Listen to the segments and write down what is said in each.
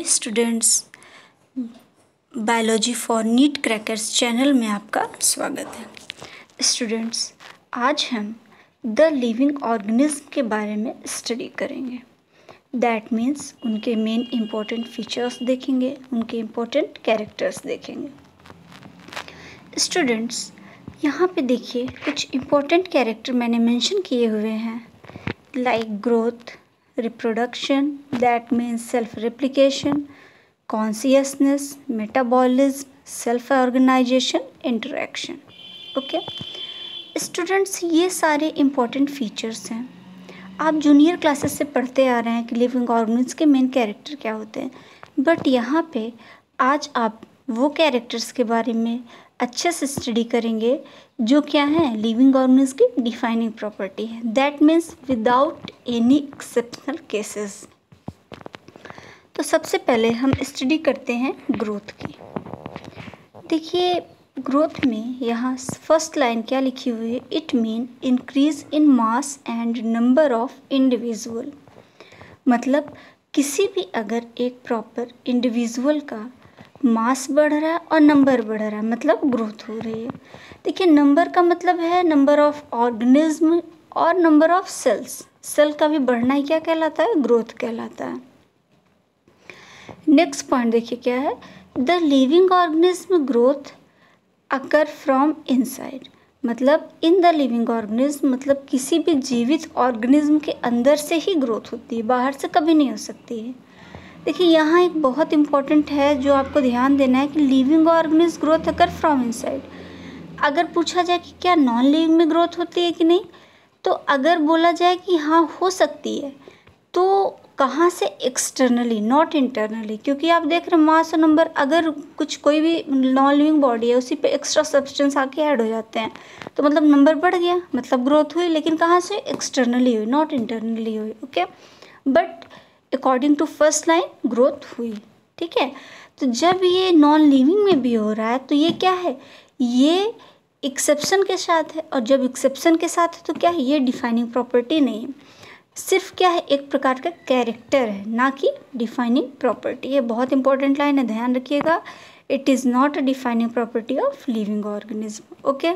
Students, biology for NEET crackers channel में आपका स्वागत है। स्टूडेंट्स, आज हम द लिविंग ऑर्गेनिज्म के बारे में स्टडी करेंगे। दैट मीन्स उनके मेन इम्पोर्टेंट फीचर्स देखेंगे, उनके इम्पोर्टेंट कैरेक्टर्स देखेंगे। स्टूडेंट्स, यहाँ पे देखिए कुछ इम्पोर्टेंट कैरेक्टर मैंने मेंशन किए हुए हैं, like growth, reproduction, that means self-replication, consciousness, metabolism, self-organization, interaction. Okay students, ये सारे इम्पोर्टेंट फीचर्स हैं। आप जूनियर क्लासेस से पढ़ते आ रहे हैं कि लिविंग ऑर्गेनिज्म के मेन कैरेक्टर क्या होते हैं, बट यहाँ पे आज आप वो कैरेक्टर्स के बारे में अच्छे से स्टडी करेंगे जो क्या है, लिविंग ऑर्गेनिज्म की डिफाइनिंग प्रॉपर्टी है। That means without any exceptional cases. तो सबसे पहले हम स्टडी करते हैं ग्रोथ की। देखिए ग्रोथ में यहाँ फर्स्ट लाइन क्या लिखी हुई है, it mean increase in mass and number of individual. मतलब किसी भी अगर एक प्रॉपर इंडिविजुअल का मास बढ़ रहा है और नंबर बढ़ रहा है, मतलब ग्रोथ हो रही है। देखिए नंबर का मतलब है नंबर ऑफ ऑर्गेनिज्म और नंबर ऑफ सेल्स। सेल का भी बढ़ना ही क्या कहलाता है, ग्रोथ कहलाता है। नेक्स्ट पॉइंट देखिए क्या है, the living organism growth occur from inside. मतलब इन द लिविंग ऑर्गेनिज्म मतलब किसी भी जीवित ऑर्गेनिज्म के अंदर से ही ग्रोथ होती है, बाहर से कभी नहीं हो सकती है। देखिए यहाँ एक बहुत इम्पॉर्टेंट है जो आपको ध्यान देना है कि living organism growth occur from inside. अगर पूछा जाए कि क्या नॉन लिविंग में ग्रोथ होती है कि नहीं, तो अगर बोला जाए कि हाँ हो सकती है, तो कहाँ से, एक्सटर्नली, नॉट इंटरनली। क्योंकि आप देख रहे हैं मास और नंबर, अगर कोई भी नॉन लिविंग बॉडी है उसी पे एक्स्ट्रा सब्सटेंस आके ऐड हो जाते हैं, तो मतलब नंबर बढ़ गया, मतलब ग्रोथ हुई, लेकिन कहाँ से, एक्सटर्नली हुई, नॉट इंटरनली हुई। Okay, but according to first line growth हुई। ठीक है, तो जब ये नॉन लिविंग में भी हो रहा है तो ये क्या है, ये एक्सेप्शन के साथ है, और जब एक्सेप्शन के साथ है तो क्या है, ये डिफाइनिंग प्रॉपर्टी नहीं है, सिर्फ क्या है, एक प्रकार का कैरेक्टर है, ना कि डिफाइनिंग प्रॉपर्टी। ये बहुत इंपॉर्टेंट लाइन है, ध्यान रखिएगा। It is not a defining property of living organism. Okay,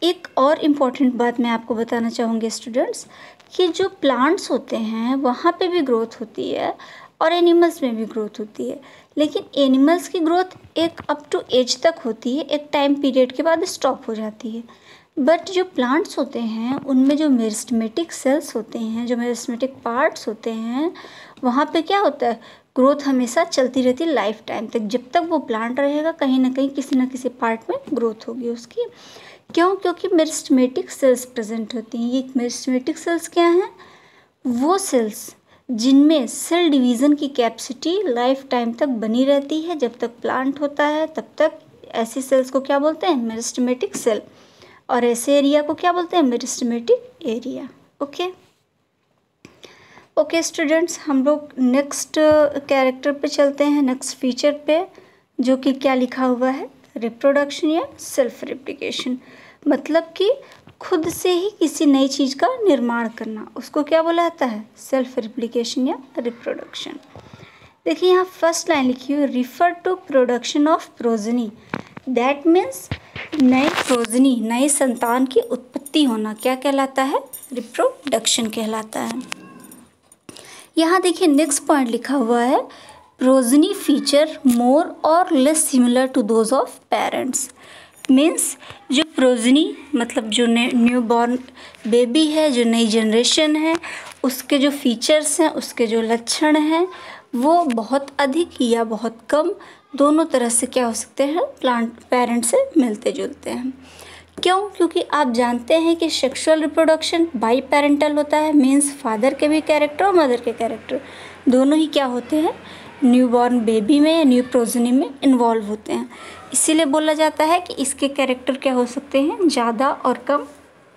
एक और इम्पॉर्टेंट बात मैं आपको बताना चाहूँगी स्टूडेंट्स, कि जो प्लांट्स होते हैं वहाँ पे भी ग्रोथ होती है और एनिमल्स में भी ग्रोथ होती है, लेकिन एनिमल्स की ग्रोथ एक अप टू एज तक होती है, एक टाइम पीरियड के बाद स्टॉप हो जाती है। बट जो प्लांट्स होते हैं उनमें जो मेरिस्टेमेटिक सेल्स होते हैं, जो मेरिस्टेमेटिक पार्ट्स होते हैं, वहाँ पे क्या होता है, ग्रोथ हमेशा चलती रहती है लाइफ टाइम तक। जब तक वो प्लांट रहेगा कहीं ना कहीं किसी न किसी पार्ट में ग्रोथ होगी उसकी। क्यों? क्योंकि मेरिस्टेमेटिक सेल्स प्रेजेंट होती हैं। ये मेरिस्टेमेटिक सेल्स क्या हैं, वो सेल्स जिनमें सेल डिवीज़न की कैपेसिटी लाइफ टाइम तक बनी रहती है। जब तक प्लांट होता है तब तक ऐसी सेल्स को क्या बोलते हैं, मेरिस्टेमेटिक सेल, और ऐसे एरिया को क्या बोलते हैं, मेरिस्टेमेटिक एरिया। ओके स्टूडेंट्स, हम लोग नेक्स्ट कैरेक्टर पे चलते हैं, नेक्स्ट फीचर पे, जो कि क्या लिखा हुआ है, रिप्रोडक्शन या सेल्फ रेप्लिकेशन। मतलब कि खुद से ही किसी नई चीज़ का निर्माण करना, उसको क्या बोला जाता है, सेल्फ रेप्लिकेशन या रिप्रोडक्शन। देखिए यहाँ फर्स्ट लाइन लिखी हुई, refer to production of progeny. That means नए प्रोजनी, नए संतान की उत्पत्ति होना क्या कहलाता है, रिप्रोडक्शन कहलाता है। यहाँ देखिए नेक्स्ट पॉइंट लिखा हुआ है, प्रोजनी फीचर मोर और less similar to those of parents. Means जो प्रोजनी मतलब जो न्यू बॉर्न बेबी है, जो नई जनरेशन है, उसके जो फीचर्स हैं, उसके जो लक्षण हैं, वो बहुत अधिक या बहुत कम, दोनों तरह से क्या हो सकते हैं, प्लांट पेरेंट से मिलते जुलते हैं। क्यों? क्योंकि आप जानते हैं कि सेक्सुअल रिप्रोडक्शन बाई पेरेंटल होता है। मीन्स फादर के भी कैरेक्टर और मदर के कैरेक्टर दोनों ही क्या होते हैं, न्यूबॉर्न बेबी में या न्यू प्रोजनी में इन्वॉल्व होते हैं। इसीलिए बोला जाता है कि इसके कैरेक्टर क्या हो सकते हैं, ज़्यादा और कम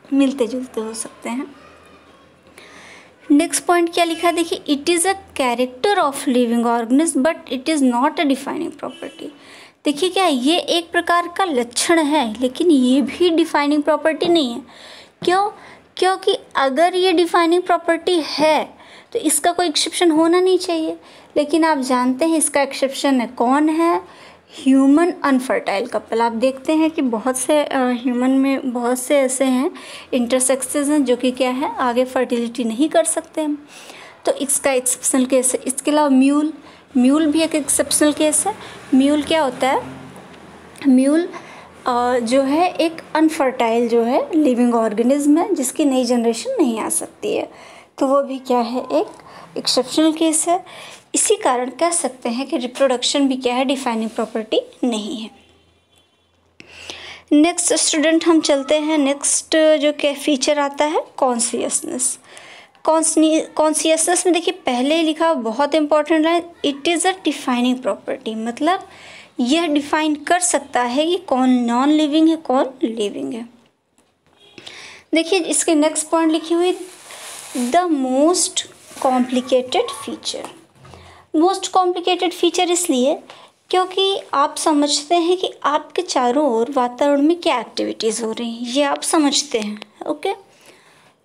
मिलते जुलते हो सकते हैं। नेक्स्ट पॉइंट क्या लिखा है, देखिए, it is a character of living organism but it is not a defining property. देखिए क्या, ये एक प्रकार का लक्षण है, लेकिन ये भी डिफाइनिंग प्रॉपर्टी नहीं है। क्यों? क्योंकि अगर ये डिफाइनिंग प्रॉपर्टी है तो इसका कोई एक्सेप्शन होना नहीं चाहिए, लेकिन आप जानते हैं इसका एक्सेप्शन है, कौन है? Human unfertile couple. आप देखते हैं कि बहुत से ह्यूमन में बहुत से ऐसे हैं इंटरसेक्सेस हैं जो कि क्या है, आगे फर्टिलिटी नहीं कर सकते हैं, तो इसका एक्सेप्शनल केस है। इसके अलावा म्यूल भी एक एक्सेप्शनल केस है। म्यूल क्या होता है? म्यूल जो है एक अनफर्टाइल जो है लिविंग ऑर्गेनिज्म है जिसकी नई जनरेशन नहीं आ सकती है, तो वो भी क्या है, एक एक्सेप्शनल केस है। इसी कारण कह सकते हैं कि रिप्रोडक्शन भी क्या है, डिफाइनिंग प्रॉपर्टी नहीं है। नेक्स्ट स्टूडेंट हम चलते हैं, नेक्स्ट जो क्या फीचर आता है, कॉन्शियसनेस। कॉन्शियसनेस में देखिए पहले ही लिखा बहुत important line, it is a defining property, मतलब यह डिफाइन कर सकता है कि कौन नॉन लिविंग है, कौन लिविंग है। देखिए इसके नेक्स्ट पॉइंट लिखी हुई, the most complicated feature. Most complicated feature इसलिए क्योंकि आप समझते हैं कि आपके चारों ओर वातावरण में क्या एक्टिविटीज़ हो रही हैं, ये आप समझते हैं, ओके।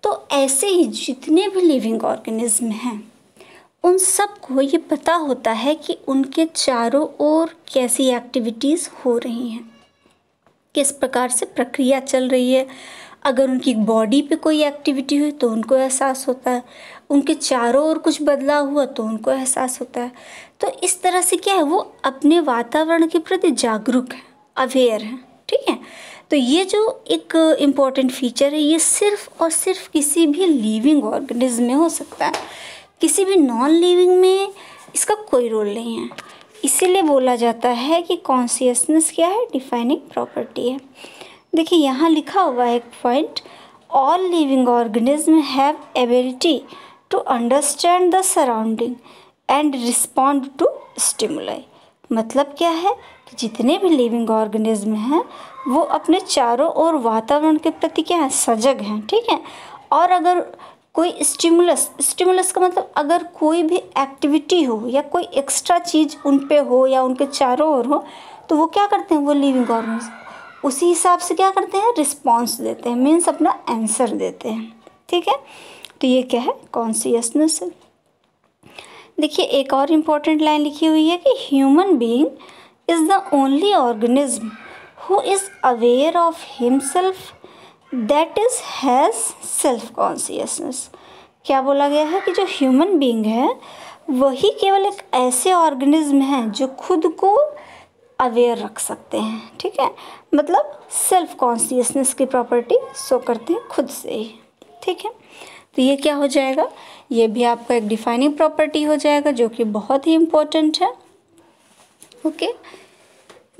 तो ऐसे ही जितने भी लिविंग ऑर्गेनिज्म हैं उन सब को ये पता होता है कि उनके चारों ओर कैसी एक्टिविटीज़ हो रही हैं, किस प्रकार से प्रक्रिया चल रही है। अगर उनकी बॉडी पे कोई एक्टिविटी हुई तो उनको एहसास होता है, उनके चारों ओर कुछ बदलाव हुआ तो उनको एहसास होता है। तो इस तरह से क्या है, वो अपने वातावरण के प्रति जागरूक है, अवेयर है, ठीक है। तो ये जो एक इम्पॉर्टेंट फीचर है ये सिर्फ और सिर्फ किसी भी लिविंग ऑर्गेनिज्म में हो सकता है, किसी भी नॉन लिविंग में इसका कोई रोल नहीं है। इसीलिए बोला जाता है कि कॉन्शियसनेस क्या है, डिफाइनिंग प्रॉपर्टी है। देखिए यहाँ लिखा हुआ है एक point, all living organism have ability to understand the surrounding and respond to stimuli. मतलब क्या है कि जितने भी लिविंग ऑर्गेनिज्म हैं वो अपने चारों ओर वातावरण के प्रति क्या है, सजग हैं, ठीक है। और अगर कोई स्टिमुलस का मतलब अगर कोई भी एक्टिविटी हो या कोई एक्स्ट्रा चीज़ उन पे हो या उनके चारों ओर हो तो वो क्या करते हैं, वो लिविंग ऑर्गेनिज्म उसी हिसाब से क्या करते हैं, रिस्पॉन्स देते हैं, मीन्स अपना आंसर देते हैं, ठीक है। तो ये क्या है, कॉन्शियसनेस है। देखिए एक और इम्पॉर्टेंट लाइन लिखी हुई है कि human being is the only organism who is aware of himself that is has self consciousness. क्या बोला गया है कि जो ह्यूमन बीइंग है वही केवल एक ऐसे ऑर्गेनिज्म हैं जो खुद को अवेयर रख सकते हैं, ठीक है। मतलब सेल्फ कॉन्शियसनेस की प्रॉपर्टी शो करते हैं खुद से ही, ठीक है। तो ये क्या हो जाएगा, ये भी आपका एक डिफाइनिंग प्रॉपर्टी हो जाएगा जो कि बहुत ही इम्पोर्टेंट है, ओके।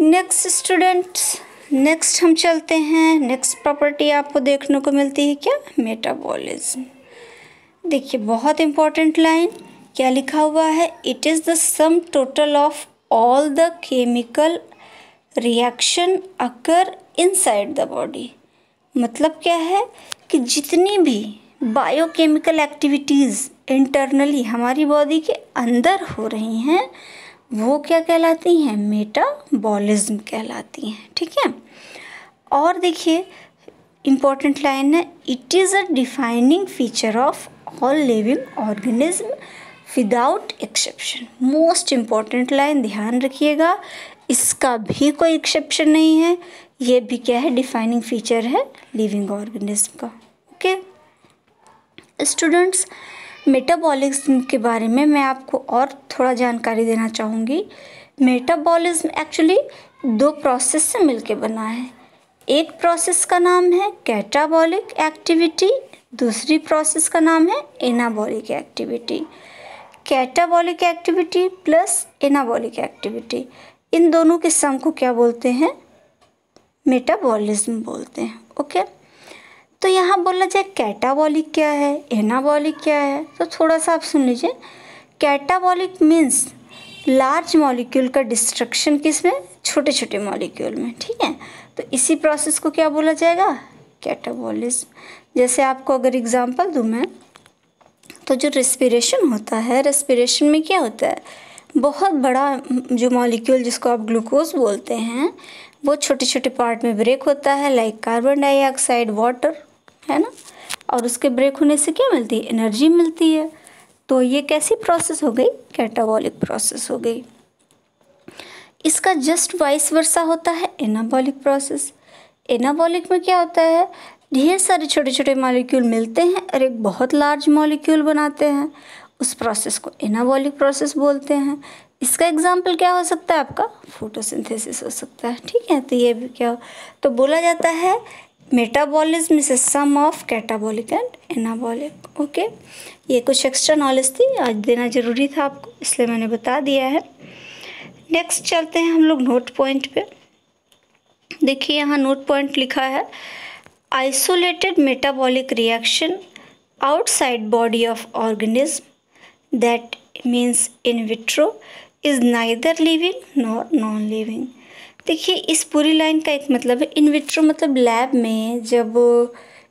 नेक्स्ट स्टूडेंट्स, नेक्स्ट हम चलते हैं, नेक्स्ट प्रॉपर्टी आपको देखने को मिलती है क्या, मेटाबॉलिज्म। देखिए बहुत इम्पोर्टेंट लाइन, क्या लिखा हुआ है, it is the sum total of all the chemical reaction occur inside the body. मतलब क्या है कि जितनी भी बायोकेमिकल एक्टिविटीज़ इंटरनली हमारी बॉडी के अंदर हो रही हैं वो क्या कहलाती हैं, मेटाबॉलिज्म कहलाती हैं, ठीक है। और देखिए इम्पोर्टेंट लाइन है, it is a defining feature of all living organism without exception. Most important line, ध्यान रखिएगा, इसका भी कोई एक्सेप्शन नहीं है, ये भी क्या है, डिफाइनिंग फीचर है लिविंग ऑर्गेनिज्म का, ओके। स्टूडेंट्स मेटाबॉलिज्म के बारे में मैं आपको और थोड़ा जानकारी देना चाहूँगी। मेटाबॉलिज्म एक्चुअली दो प्रोसेस से मिलके बना है। एक प्रोसेस का नाम है कैटाबॉलिक एक्टिविटी, दूसरी प्रोसेस का नाम है anabolic activity. Catabolic activity plus anabolic activity, इन दोनों के सम को क्या बोलते हैं, मेटाबॉलिज्म बोलते हैं, ओके। तो यहाँ बोला जाए कैटाबॉलिक क्या है, एनाबॉलिक क्या है, तो थोड़ा सा आप सुन लीजिए। कैटाबॉलिक मीन्स लार्ज मॉलिक्यूल का डिस्ट्रक्शन किसमें, छोटे छोटे मॉलिक्यूल में, ठीक है। तो इसी प्रोसेस को क्या बोला जाएगा, कैटाबॉलिज्म। जैसे आपको अगर एग्जांपल दूँ मैं, तो जो रेस्पिरेशन होता है, रेस्पिरेशन में क्या होता है, बहुत बड़ा जो मॉलिक्यूल जिसको आप ग्लूकोज बोलते हैं वो छोटे छोटे पार्ट में ब्रेक होता है, लाइक कार्बन डाइऑक्साइड, वाटर, है ना। और उसके ब्रेक होने से क्या मिलती है, एनर्जी मिलती है। तो ये कैसी प्रोसेस हो गई? कैटाबॉलिक प्रोसेस हो गई। इसका जस्ट वाइस वर्सा होता है एनाबॉलिक प्रोसेस। एनाबॉलिक में क्या होता है? ढेर सारे छोटे छोटे मॉलिक्यूल मिलते हैं और एक बहुत लार्ज मॉलिक्यूल बनाते हैं, उस प्रोसेस को एनाबॉलिक प्रोसेस बोलते हैं। इसका एग्जाम्पल क्या हो सकता है आपका? फोटोसिंथेसिस हो सकता है। ठीक है, तो ये भी क्या तो बोला जाता है metabolism is a sum of catabolic and anabolic. Okay, ये कुछ एक्स्ट्रा नॉलेज थी, आज देना ज़रूरी था आपको, इसलिए मैंने बता दिया है। नेक्स्ट चलते हैं हम लोग नोट पॉइंट पे। देखिए यहाँ नोट पॉइंट लिखा है, isolated metabolic reaction outside body of organism that means in vitro is neither living nor non living. देखिए इस पूरी लाइन का एक मतलब है, इन विट्रो मतलब लैब में जब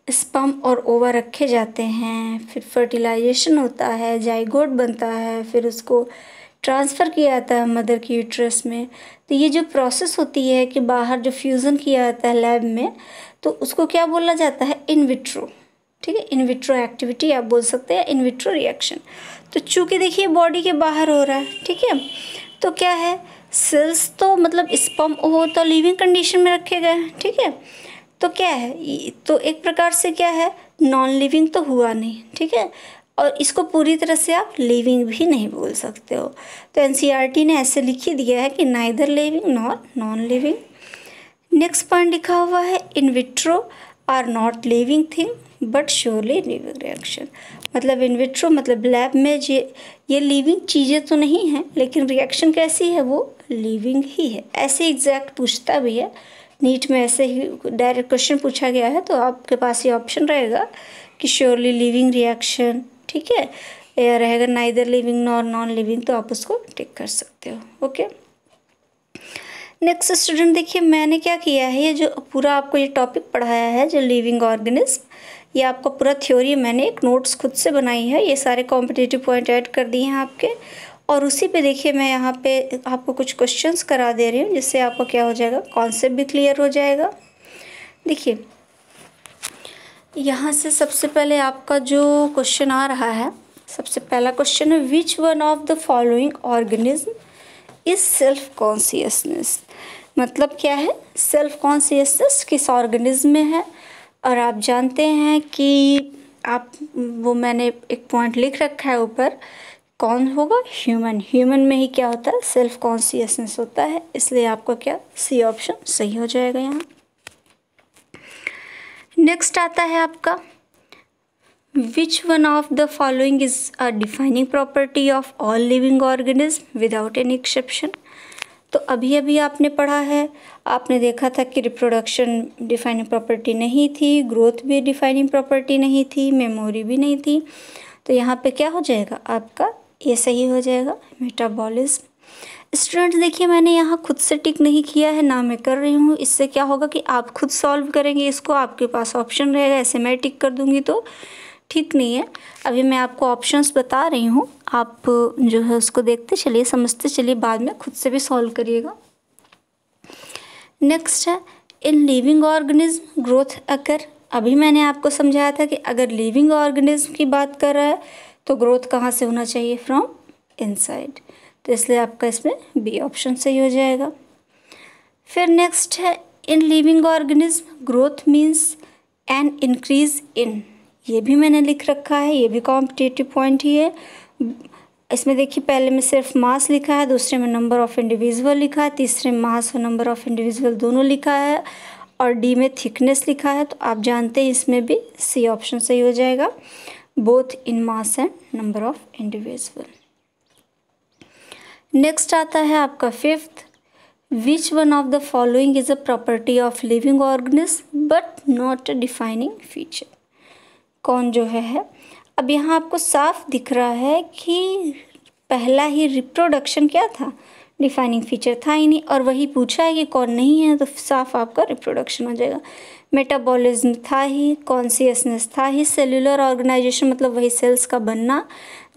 स्पर्म और ओवा रखे जाते हैं, फिर फर्टिलाइजेशन होता है, जाइगोट बनता है, फिर उसको ट्रांसफ़र किया जाता है मदर की यूट्रस में। तो ये जो प्रोसेस होती है कि बाहर जो फ्यूज़न किया जाता है लैब में, तो उसको क्या बोला जाता है? In vitro. ठीक है, इन विट्रो एक्टिविटी आप बोल सकते हैं, इन विट्रो रिएक्शन। तो चूँकि देखिए बॉडी के बाहर हो रहा है, ठीक है, तो क्या है, सेल्स तो मतलब स्पर्म हो तो लिविंग कंडीशन में रखे गए हैं। ठीक है, तो क्या है, तो एक प्रकार से क्या है, नॉन लिविंग तो हुआ नहीं। ठीक है, और इसको पूरी तरह से आप लिविंग भी नहीं बोल सकते हो। तो एनसीईआरटी ने ऐसे लिख ही दिया है कि neither living nor non living. Next point लिखा हुआ है, in vitro are not living thing but surely living reaction. मतलब इन विट्रो मतलब लैब में ये लिविंग चीज़ें तो नहीं हैं, लेकिन रिएक्शन कैसी है, वो लिविंग ही है। ऐसे एग्जैक्ट पूछता भी है नीट में, ऐसे ही डायरेक्ट क्वेश्चन पूछा गया है, तो आपके पास ये ऑप्शन रहेगा कि श्योरली लिविंग रिएक्शन, ठीक है, या रहेगा neither living nor non living, तो आप उसको टिक कर सकते हो। ओके, नेक्स्ट स्टूडेंट देखिए मैंने क्या किया है, ये जो पूरा आपको ये टॉपिक पढ़ाया है जो लिविंग ऑर्गेनिज्म, ये आपका पूरा थ्योरी मैंने एक नोट्स खुद से बनाई है, ये सारे कॉम्पिटिटिव पॉइंट ऐड कर दिए हैं आपके, और उसी पे देखिए मैं यहाँ पे आपको कुछ क्वेश्चंस करा दे रही हूँ, जिससे आपको क्या हो जाएगा, कॉन्सेप्ट भी क्लियर हो जाएगा। देखिए यहाँ से सबसे पहले आपका जो क्वेश्चन आ रहा है, सबसे पहला क्वेश्चन है, which one of the following organism is self consciousness. मतलब क्या है, सेल्फ कॉन्शियसनेस किस ऑर्गेनिज्म में है। और आप जानते हैं कि आप वो मैंने एक पॉइंट लिख रखा है ऊपर, कौन होगा, ह्यूमन। ह्यूमन में ही क्या होता है, सेल्फ कॉन्शियसनेस होता है, इसलिए आपका क्या सी ऑप्शन सही हो जाएगा यहाँ। नेक्स्ट आता है आपका, which one of the following is a defining property of all living organism without any exception. तो अभी अभी आपने पढ़ा है, आपने देखा था कि रिप्रोडक्शन डिफाइनिंग प्रॉपर्टी नहीं थी, ग्रोथ भी डिफाइनिंग प्रॉपर्टी नहीं थी, मेमोरी भी नहीं थी। तो यहाँ पे क्या हो जाएगा आपका, ये सही हो जाएगा, मेटाबॉलिज्म। स्टूडेंट्स देखिए मैंने यहाँ खुद से टिक नहीं किया है, ना मैं कर रही हूँ। इससे क्या होगा कि आप खुद सॉल्व करेंगे इसको, आपके पास ऑप्शन रहेगा, ऐसे मैं टिक कर दूँगी तो ठीक नहीं है। अभी मैं आपको ऑप्शंस बता रही हूँ, आप जो है उसको देखते चलिए, समझते चलिए, बाद में खुद से भी सॉल्व करिएगा। नेक्स्ट है, in living organism growth occur. अभी मैंने आपको समझाया था कि अगर लिविंग ऑर्गेनिज्म की बात कर रहा है तो ग्रोथ कहाँ से होना चाहिए, फ्रॉम इनसाइड। तो इसलिए आपका इसमें बी ऑप्शन सही हो जाएगा। फिर नेक्स्ट है, in living organism growth means an increase in. ये भी मैंने लिख रखा है, ये भी कॉम्पिटिटिव पॉइंट ही है। इसमें देखिए पहले में सिर्फ मास लिखा है, दूसरे में नंबर ऑफ इंडिविजुअल लिखा है, तीसरे में मास और नंबर ऑफ इंडिविजुअल दोनों लिखा है, और डी में थिकनेस लिखा है। तो आप जानते हैं इसमें भी सी ऑप्शन सही हो जाएगा, both in mass and number of individual. Next आता है आपका fifth, which one of the following is a property of living organism but not a defining feature. कौन जो है, अब यहाँ आपको साफ दिख रहा है कि पहला ही रिप्रोडक्शन क्या था, डिफाइनिंग फीचर था ही नहीं, और वही पूछा है कि कौन नहीं है, तो साफ आपका रिप्रोडक्शन हो जाएगा। मेटाबॉलिज्म था ही, कॉन्शियसनेस था ही, सेल्यूलर ऑर्गेनाइजेशन मतलब वही सेल्स का बनना,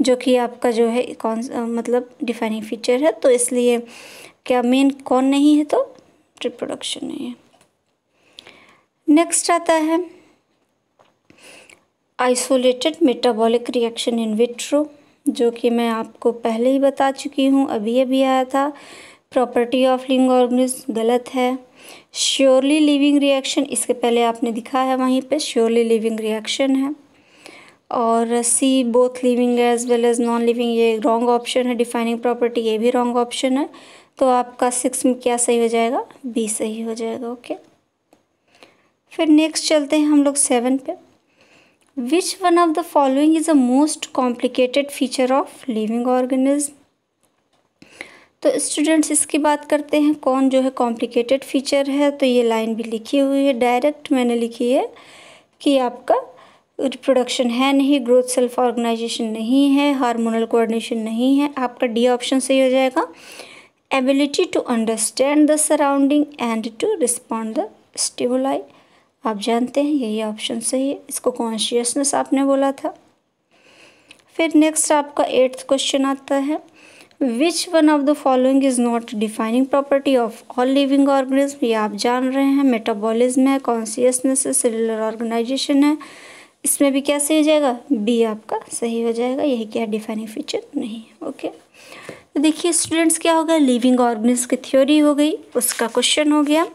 जो कि आपका जो है कौन मतलब डिफाइनिंग फीचर है। तो इसलिए क्या मेन कौन नहीं है, तो रिप्रोडक्शन नहीं है। नेक्स्ट आता है isolated metabolic reaction in vitro. जो कि मैं आपको पहले ही बता चुकी हूँ, अभी अभी आया था। प्रॉपर्टी ऑफ लिविंग ऑर्गेनिज्म गलत है। श्योरली लिविंग रिएक्शन, इसके पहले आपने दिखा है वहीं पे, श्योरली लिविंग रिएक्शन है। और C both living as well as non living, ये रॉन्ग ऑप्शन है। डिफाइनिंग प्रॉपर्टी, ये भी रॉन्ग ऑप्शन है। तो आपका 6 में क्या सही हो जाएगा? बी सही हो जाएगा। ओके, फिर नेक्स्ट चलते हैं हम लोग 7 पे। Which one of the following is the most complicated feature of living organism. तो स्टूडेंट्स इसकी बात करते हैं, कौन जो है कॉम्प्लिकेटेड फीचर है। तो ये लाइन भी लिखी हुई है, डायरेक्ट मैंने लिखी है कि आपका रिप्रोडक्शन है नहीं, ग्रोथ सेल्फ ऑर्गेनाइजेशन नहीं है, हार्मोनल कोऑर्डिनेशन नहीं है। आपका डी ऑप्शन सही हो जाएगा। Ability to understand the surrounding and to respond the stimuli, आप जानते हैं यही ऑप्शन सही है। इसको कॉन्शियसनेस आपने बोला था। फिर नेक्स्ट आपका 8th क्वेश्चन आता है, which one of the following is not defining property of all living organism. ये आप जान रहे हैं, मेटाबॉलिज्म है, कॉन्शियसनेस है, सेलुलर ऑर्गेनाइजेशन है। इसमें भी क्या सही हो जाएगा? बी आपका सही हो जाएगा। यही क्या डिफाइनिंग फीचर नहीं है। ओके, तो देखिए स्टूडेंट्स क्या होगा, लिविंग ऑर्गेनिज्म की थ्योरी हो गई, उसका क्वेश्चन हो गया।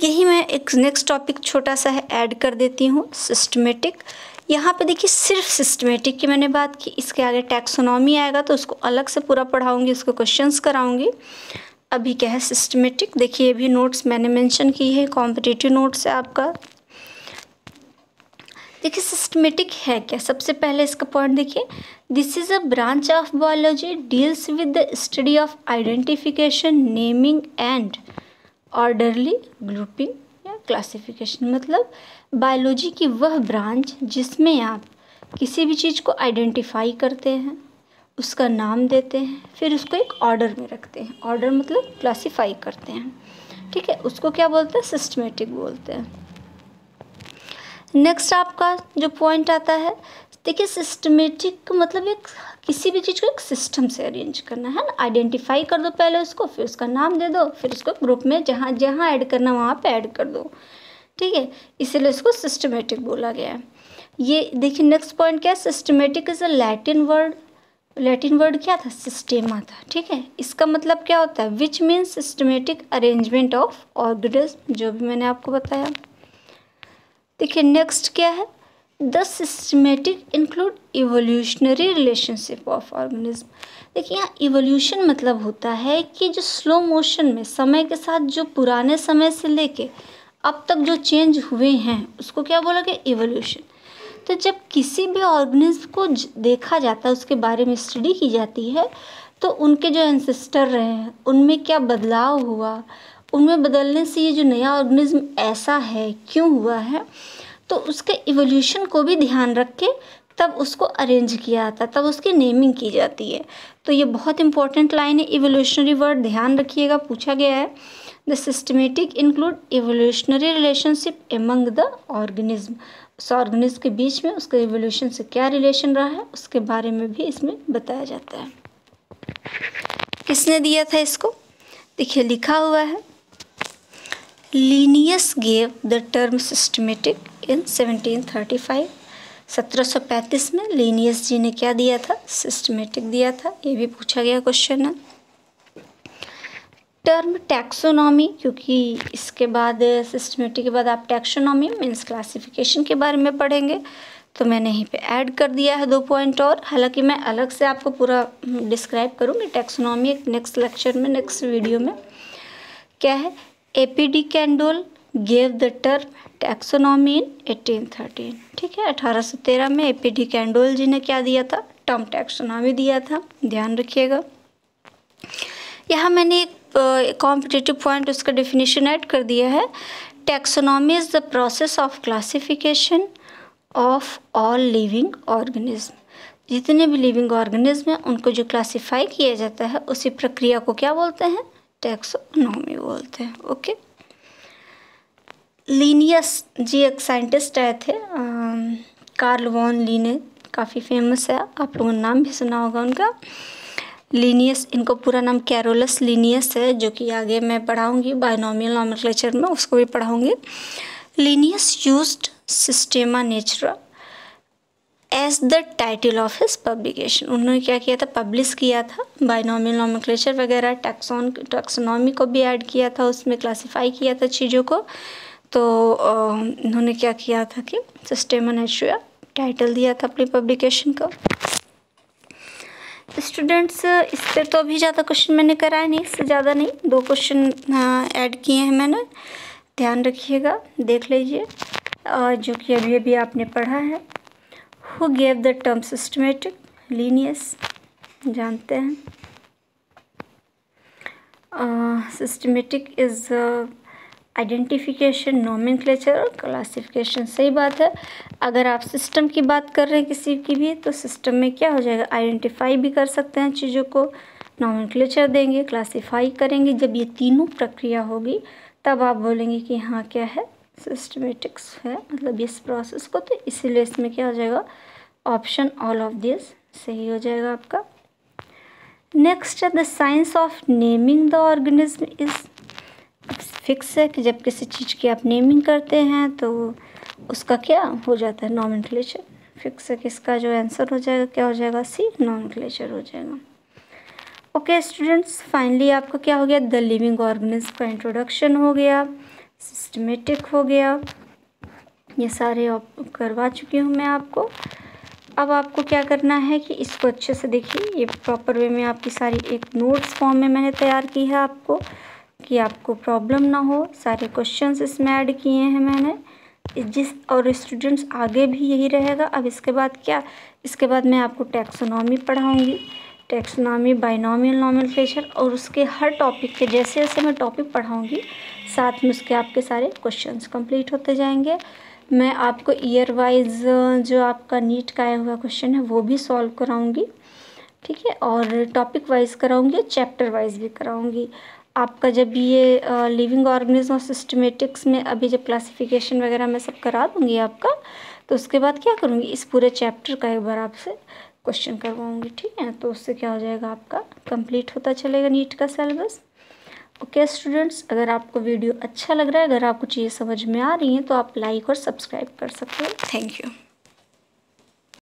यही मैं एक नेक्स्ट टॉपिक छोटा सा है ऐड कर देती हूँ, सिस्टमेटिक। यहाँ पे देखिए सिर्फ सिस्टमेटिक की मैंने बात की, इसके आगे टैक्सोनॉमी आएगा तो उसको अलग से पूरा पढ़ाऊँगी, उसको क्वेश्चंस कराऊँगी। अभी क्या है सिस्टमेटिक, देखिए ये भी नोट्स मैंने मेंशन की है, कॉम्पिटिटिव नोट्स है आपका। देखिए सिस्टमेटिक है क्या, सबसे पहले इसका पॉइंट देखिए, this is a branch of biology deals with the study of identification, naming and orderly grouping या क्लासिफिकेशन। मतलब बायोलॉजी की वह ब्रांच जिसमें आप किसी भी चीज़ को आइडेंटिफाई करते हैं, उसका नाम देते हैं, फिर उसको एक ऑर्डर में रखते हैं। ऑर्डर मतलब क्लासीफाई करते हैं, ठीक है, उसको क्या बोलते हैं? सिस्टमेटिक बोलते हैं। नेक्स्ट आपका जो पॉइंट आता है, देखिए सिस्टमेटिक मतलब एक किसी भी चीज़ को एक सिस्टम से अरेंज करना है ना। आइडेंटिफाई कर दो पहले उसको, फिर उसका नाम दे दो, फिर उसको ग्रुप में जहाँ जहाँ ऐड करना वहाँ पे ऐड कर दो, ठीक है, इसीलिए इसको सिस्टमेटिक बोला गया है। ये देखिए नेक्स्ट पॉइंट क्या है, systematic is a Latin word. Latin word क्या था? सिस्टेमा था, ठीक है। इसका मतलब क्या होता है? Which means systematic arrangement of organism, जो भी मैंने आपको बताया। देखिए नेक्स्ट क्या है, the systematic include evolutionary relationship of organism. देखिए यहाँ इवोल्यूशन मतलब होता है कि जो स्लो मोशन में समय के साथ जो पुराने समय से लेके अब तक जो चेंज हुए हैं उसको क्या बोला गया? इवोल्यूशन। तो जब किसी भी ऑर्गेनिज्म को देखा जाता है, उसके बारे में स्टडी की जाती है, तो उनके जो एंसेस्टर रहे हैं उनमें क्या बदलाव हुआ, उनमें बदलने से ये जो नया ऑर्गेनिज्म ऐसा है क्यों हुआ है, तो उसके इवोल्यूशन को भी ध्यान रख के तब उसको अरेंज किया जाता है, तब उसकी नेमिंग की जाती है। तो ये बहुत इंपॉर्टेंट लाइन है, इवोल्यूशनरी वर्ड ध्यान रखिएगा, पूछा गया है। The systematic include evolutionary relationship among the organism. उस ऑर्गेनिज्म के बीच में उसका इवोल्यूशन से क्या रिलेशन रहा है उसके बारे में भी इसमें बताया जाता है। किसने दिया था इसको? देखिए लिखा हुआ है, Linnaeus gave the term systematic in 1735। 1735 में लीनियस जी ने क्या दिया था? सिस्टमेटिक दिया था। ये भी पूछा गया क्वेश्चन है। टर्म टैक्सोनॉमी, क्योंकि इसके बाद सिस्टमेटिक के बाद आप टैक्सोनॉमी मीन्स क्लासिफिकेशन के बारे में पढ़ेंगे, तो मैंने यहीं पे ऐड कर दिया है 2 पॉइंट और। हालांकि मैं अलग से आपको पूरा डिस्क्राइब करूँगी टैक्सोनॉमी एक नेक्स्ट लेक्चर में, नेक्स्ट वीडियो में। क्या है, A P de Candolle gave the term taxonomy in 1813। ठीक है, 1813 में एपीडी कैंडोल जी ने क्या दिया था? टर्म टैक्सोनॉमी दिया था, ध्यान रखिएगा। यहाँ मैंने एक कॉम्पिटिटिव पॉइंट उसका डेफिनेशन ऐड कर दिया है। Taxonomy is the process of classification of all living organism. जितने भी लिविंग ऑर्गेनिज्म हैं उनको जो क्लासिफाई किया जाता है उसी प्रक्रिया को क्या बोलते हैं? टैक्सोनॉमी बोलते हैं। ओके, लीनियस जी एक साइंटिस्ट आए थे, कार्ल वॉन लीने, काफ़ी फेमस है, आप लोगों ने नाम भी सुना होगा उनका। लीनियस, इनको पूरा नाम कैरोलस लीनियस है, जो कि आगे मैं पढ़ाऊँगी बायनोमियल नॉमेनक्लेचर में, उसको भी पढ़ाऊँगी। Linnaeus used Systema Naturae as the title of his publication. उन्होंने क्या किया था, पब्लिश किया था, बाइनोमियल नोमेनक्लेचर वगैरह, टैक्सोनॉमी को भी ऐड किया था, उसमें क्लासिफाई किया था चीज़ों को। तो उन्होंने क्या किया था कि सिस्टेमेटिक टाइटल दिया था अपनी पब्लिकेशन का। स्टूडेंट्स इस पर तो अभी ज़्यादा क्वेश्चन मैंने कराए नहीं, इससे ज़्यादा नहीं, 2 क्वेश्चन ऐड किए हैं मैंने, ध्यान रखिएगा, देख लीजिए, जो कि अभी अभी आपने पढ़ा है। Who gave the term systematic, Linnaeus, जानते हैं। सिस्टमेटिक इज आइडेंटिफिकेशन, नोमेनक्लेचर और क्लासिफिकेशन। सही बात है, अगर आप सिस्टम की बात कर रहे हैं किसी की भी, तो सिस्टम में क्या हो जाएगा, आइडेंटिफाई भी कर सकते हैं चीज़ों को, नोमेनक्लेचर देंगे, क्लासिफाई करेंगे। जब ये तीनों प्रक्रिया होगी तब आप बोलेंगे कि हाँ क्या है, सिस्टमेटिक्स है, मतलब इस प्रोसेस को। तो इसीलिए इसमें क्या हो जाएगा, ऑप्शन ऑल ऑफ दिस सही हो जाएगा आपका। नेक्स्ट है the science of naming the organism is, fix है कि जब किसी चीज़ की आप नेमिंग करते हैं तो उसका क्या हो जाता है, नोमेनक्लेचर। फिक्स है कि इसका जो आंसर हो जाएगा क्या हो जाएगा, सी, नोमेनक्लेचर हो जाएगा। ओके स्टूडेंट्स, फाइनली आपका क्या हो गया, द लिविंग ऑर्गेनिज्म का इंट्रोडक्शन हो गया, सिस्टमेटिक हो गया, ये सारे करवा चुकी हूँ मैं आपको। अब आपको क्या करना है कि इसको अच्छे से देखिए, ये प्रॉपर वे में आपकी सारी एक नोट्स फॉर्म में मैंने तैयार की है आपको, कि आपको प्रॉब्लम ना हो। सारे क्वेश्चंस इसमें ऐड किए हैं मैंने, और स्टूडेंट्स आगे भी यही रहेगा। अब इसके बाद क्या, इसके बाद मैं आपको टैक्सोनॉमी पढ़ाऊँगी, टैक्सोनॉमी, बाइनोमियल नोमेनक्लेचर, और उसके हर टॉपिक के जैसे जैसे मैं टॉपिक पढ़ाऊँगी साथ में उसके आपके सारे क्वेश्चंस कंप्लीट होते जाएंगे। मैं आपको ईयर वाइज जो आपका नीट का आया हुआ क्वेश्चन है वो भी सॉल्व कराऊंगी, ठीक है, और टॉपिक वाइज कराऊंगी, चैप्टर वाइज भी कराऊंगी। आपका जब ये लिविंग ऑर्गेनिज्म और सिस्टमेटिक्स में अभी जब क्लासिफिकेशन वगैरह मैं सब करा दूंगी आपका, तो उसके बाद क्या करूँगी, इस पूरे चैप्टर का एक बार आपसे क्वेश्चन करवाऊँगी, ठीक है। तो उससे क्या हो जाएगा, आपका कंप्लीट होता चलेगा नीट का सिलेबस। ओके स्टूडेंट्स, अगर आपको वीडियो अच्छा लग रहा है, अगर आपको चीज़ें समझ में आ रही हैं, तो आप लाइक और सब्सक्राइब कर सकते हो। Thank you.